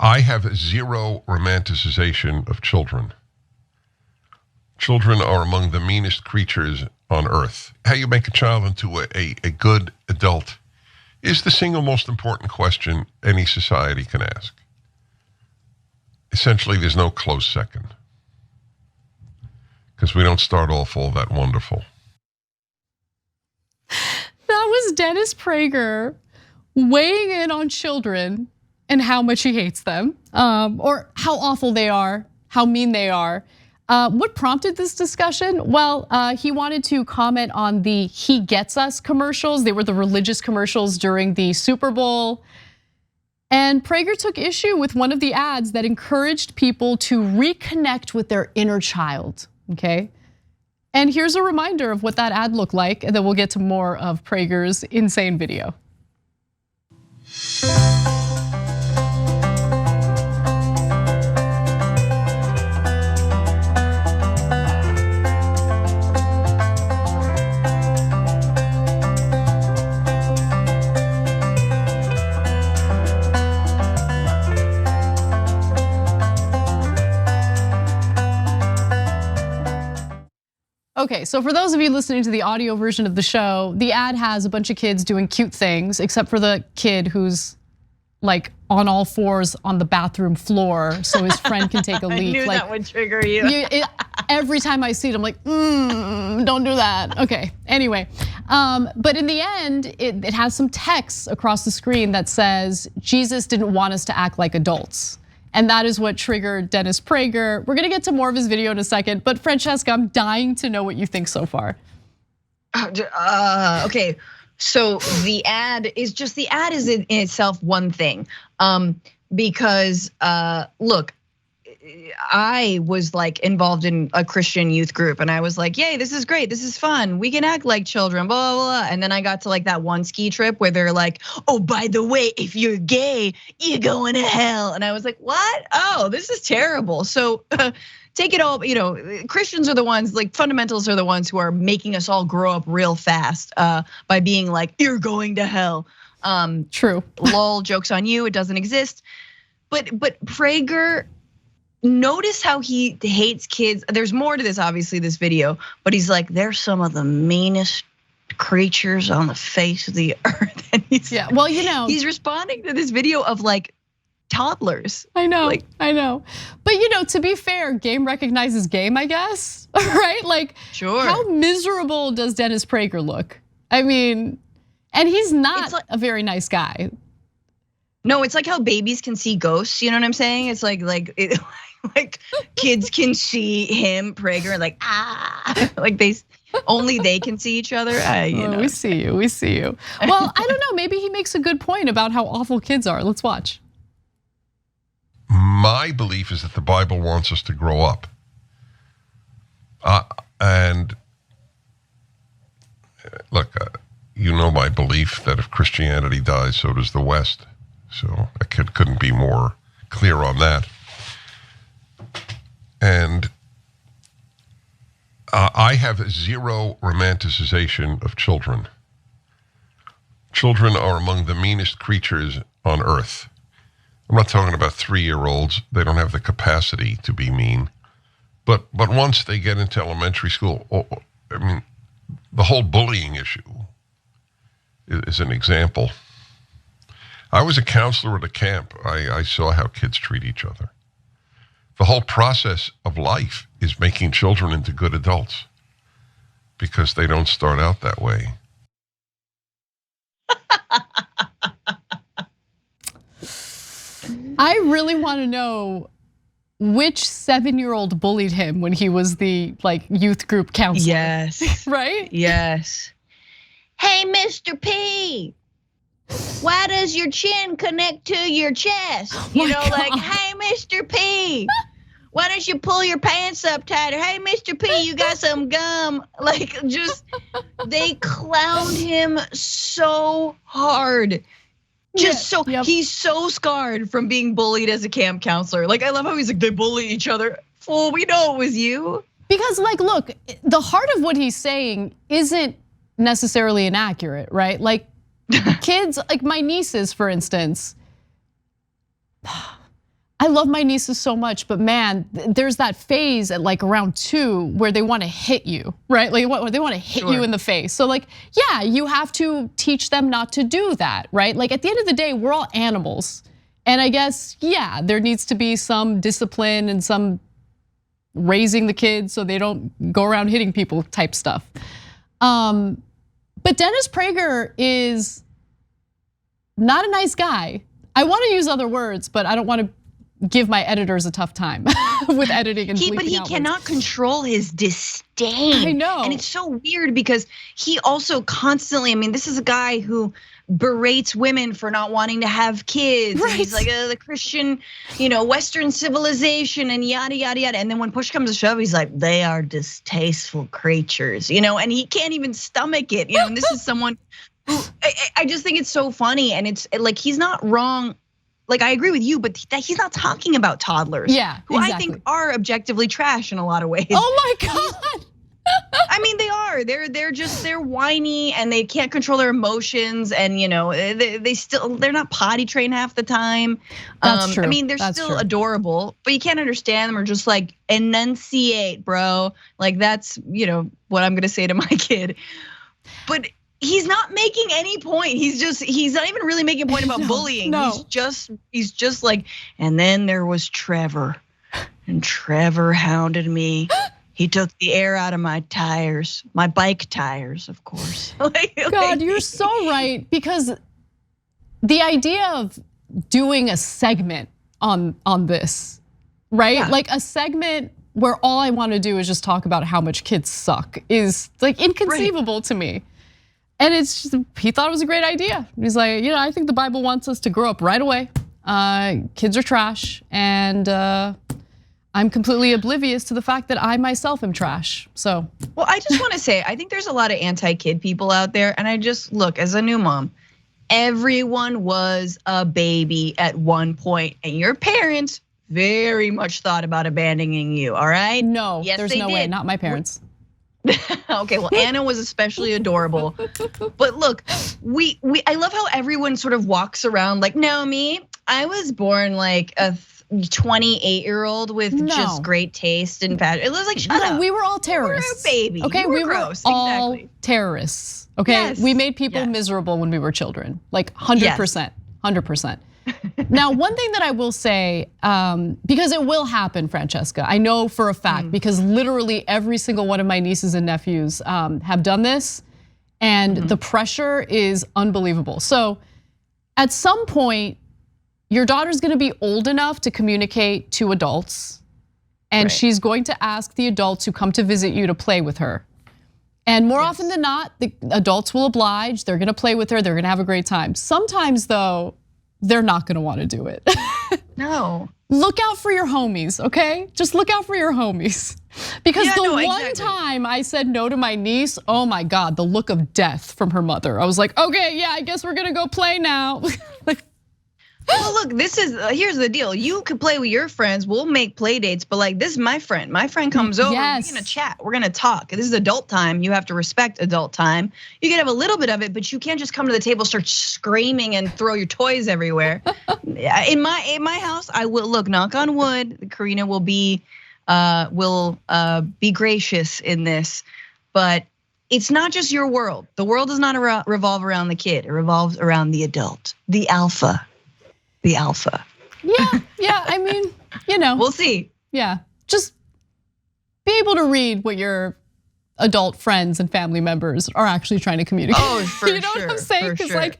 I have zero romanticization of children. Children are among the meanest creatures on earth. How you make a child into a good adult is the single most important question any society can ask. Essentially, there's no close second, because we don't start off all that wonderful. That was Dennis Prager weighing in on children and how much he hates them, or how awful they are, how mean they are. What prompted this discussion? Well, he wanted to comment on the "He Gets Us" commercials. They were the religious commercials during the Super Bowl. And Prager took issue with one of the ads that encouraged people to reconnect with their inner child, okay? And here's a reminder of what that ad looked like, and then we'll get to more of Prager's insane video. Okay, so for those of you listening to the audio version of the show, the ad has a bunch of kids doing cute things, except for the kid who's like on all fours on the bathroom floor so his friend can take a leak. I knew like, that would trigger you. Every time I see it, I'm like, don't do that. Okay, anyway. But in the end, it has some text across the screen that says, Jesus didn't want us to act like adults. And that is what triggered Dennis Prager. We're gonna get to more of his video in a second, but Francesca, I'm dying to know what you think so far. Okay, so the ad is in itself one thing, because look, I was like involved in a Christian youth group, and I was like, yay, this is great, this is fun, we can act like children, blah, blah, blah. And then I got to like that one ski trip where they're like, oh, by the way, if you're gay, you're going to hell. And I was like, what? Oh, this is terrible. So take it all, Christians are the ones, like fundamentals are the ones who are making us all grow up real fast by being like, you're going to hell. True. Lol, joke's on you, it doesn't exist. But Prager, notice how he hates kids. There's more to this, obviously, this video, but he's like, they're some of the meanest creatures on the face of the earth. And he's responding to this video of like toddlers. I know. But to be fair, game recognizes game, I guess, right? Like, sure. How miserable does Dennis Prager look? I mean, and he's not a very nice guy. No, it's like how babies can see ghosts. You know what I'm saying? It's like kids can see him, Prager, like like only they can see each other. We see you. Well, I don't know. Maybe he makes a good point about how awful kids are. Let's watch. My belief is that the Bible wants us to grow up, and look, my belief that if Christianity dies, so does the West. So I couldn't be more clear on that. And I have zero romanticization of children. Children are among the meanest creatures on earth. I'm not talking about 3-year-olds. They don't have the capacity to be mean. But once they get into elementary school, I mean, the whole bullying issue is an example. I was a counselor at a camp. I saw how kids treat each other. The whole process of life is making children into good adults because they don't start out that way. I really want to know which 7-year-old bullied him when he was the youth group counselor. Yes. Right? Yes. Hey, Mr. P, why does your chin connect to your chest? Hey, Mr. P, why don't you pull your pants up tighter? Hey, Mr. P, you got some gum. They clowned him so hard. He's so scarred from being bullied as a camp counselor. I love how he's like, they bully each other. Fool, we know it was you. Because look, the heart of what he's saying isn't necessarily inaccurate, right? Kids, like my nieces, for instance, love my nieces so much, but man, there's that phase at like around 2 where they want to hit you, right? Like they want to hit you in the face. So like, yeah, you have to teach them not to do that, right? Like at the end of the day, we're all animals. And I guess, yeah, there needs to be some discipline and some raising the kids so they don't go around hitting people type stuff. But Dennis Prager is not a nice guy. I want to use other words, but I don't want to give my editors a tough time with editing and bleeping But he out cannot words. control his disdain. I know. And it's so weird because he also constantly, I mean, this is a guy who berates women for not wanting to have kids. Right. And he's like the Christian, Western civilization and yada, yada, yada. And then when push comes to shove, he's like, they are distasteful creatures, and he can't even stomach it. And this is someone who, I just think it's so funny. And it's like, he's not wrong. Like I agree with you, but he's not talking about toddlers. Yeah, who exactly. I think are objectively trash in a lot of ways. Oh my God. I mean, they are. They're whiny and they can't control their emotions, and they're not potty trained half the time. That's true. I mean, they're That's still true. adorable, but you can't understand them or just like enunciate, bro. Like that's what I'm gonna say to my kid. But he's not making any point. He's not even really making a point about bullying. No. He's just like, and then there was Trevor, and Trevor hounded me. He took the air out of my tires, my bike tires, of course. God, you're so right, because the idea of doing a segment on this, right? Yeah. Like a segment where all I want to do is just talk about how much kids suck is like inconceivable to me. And it's just, he thought it was a great idea. He's like, I think the Bible wants us to grow up right away. Kids are trash, and I'm completely oblivious to the fact that I myself am trash. So, well, I just want to say, I think there's a lot of anti-kid people out there, and I just look, as a new mom, everyone was a baby at one point, and your parents very much thought about abandoning you. All right? No, yes, there's they no did. way. Not my parents. Okay, well, Anna was especially adorable. But look, I love how everyone sort of walks around like, no, me, I was born like a 28-year-old with just great taste and passion. It was like, shut up. We were all terrorists. We were a baby. Okay, we were gross. all Exactly. terrorists. Okay, Yes. we made people Yes. miserable when we were children, like 100%, 100%. Now, one thing that I will say, because it will happen, Francesca, I know for a fact, because literally every single one of my nieces and nephews have done this, and the pressure is unbelievable. So at some point, your daughter's gonna be old enough to communicate to adults, and she's going to ask the adults who come to visit you to play with her. And more often than not, the adults will oblige, they're gonna play with her, they're gonna have a great time. Sometimes though, they're not gonna wanna do it. No. Look out for your homies, okay? Just look out for your homies. Because one time I said no to my niece, oh my God, the look of death from her mother. I was like, okay, yeah, I guess we're gonna go play now. Well, look, here's the deal. You could play with your friends. We'll make play dates, but like this is my friend. My friend comes over. Yes. We're gonna chat. We're gonna talk. This is adult time. You have to respect adult time. You can have a little bit of it, but you can't just come to the table, start screaming, and throw your toys everywhere. In my house, I will look. Knock on wood. Karina will be gracious in this, but it's not just your world. The world does not revolve around the kid. It revolves around the adult, the alpha. The alpha. Yeah, I mean, We'll see. Yeah, just be able to read what your adult friends and family members are actually trying to communicate. Oh, for sure. You know what I'm saying? Because sure.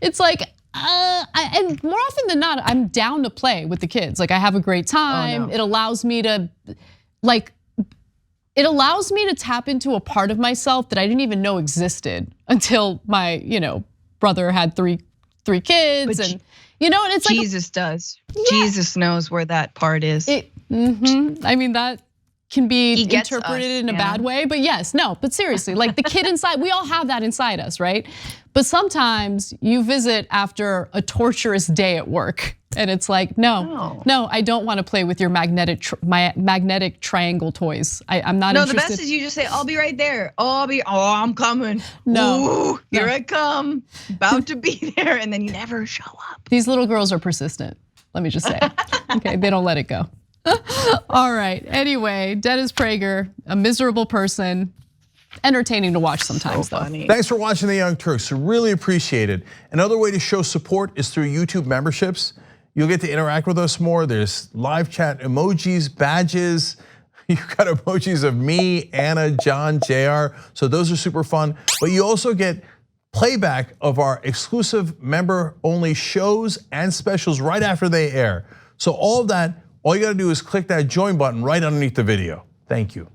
it's like, and more often than not, I'm down to play with the kids. Like I have a great time. Oh, no. It allows me to, tap into a part of myself that I didn't even know existed until my, brother had three kids, and it's like Jesus does. Jesus knows where that part is. I mean, that can be gets interpreted us, in a bad way, but but seriously, like the kid inside, we all have that inside us, right? But sometimes you visit after a torturous day at work, and it's like, no, I don't want to play with your magnetic triangle toys. I'm not interested. No, the best is you just say, I'll be right there. I'm coming. No. Ooh, here I come, about to be there, and then you never show up. These little girls are persistent. Let me just say, okay, they don't let it go. All right, anyway, Dennis Prager, a miserable person, entertaining to watch sometimes though. Thanks for watching the Young Turks, really appreciate it. Another way to show support is through YouTube memberships. You'll get to interact with us more. There's live chat emojis, badges. You've got emojis of me, Anna, John, JR. So those are super fun. But you also get playback of our exclusive member-only shows and specials right after they air. So all of that, all you gotta do is click that join button right underneath the video. Thank you.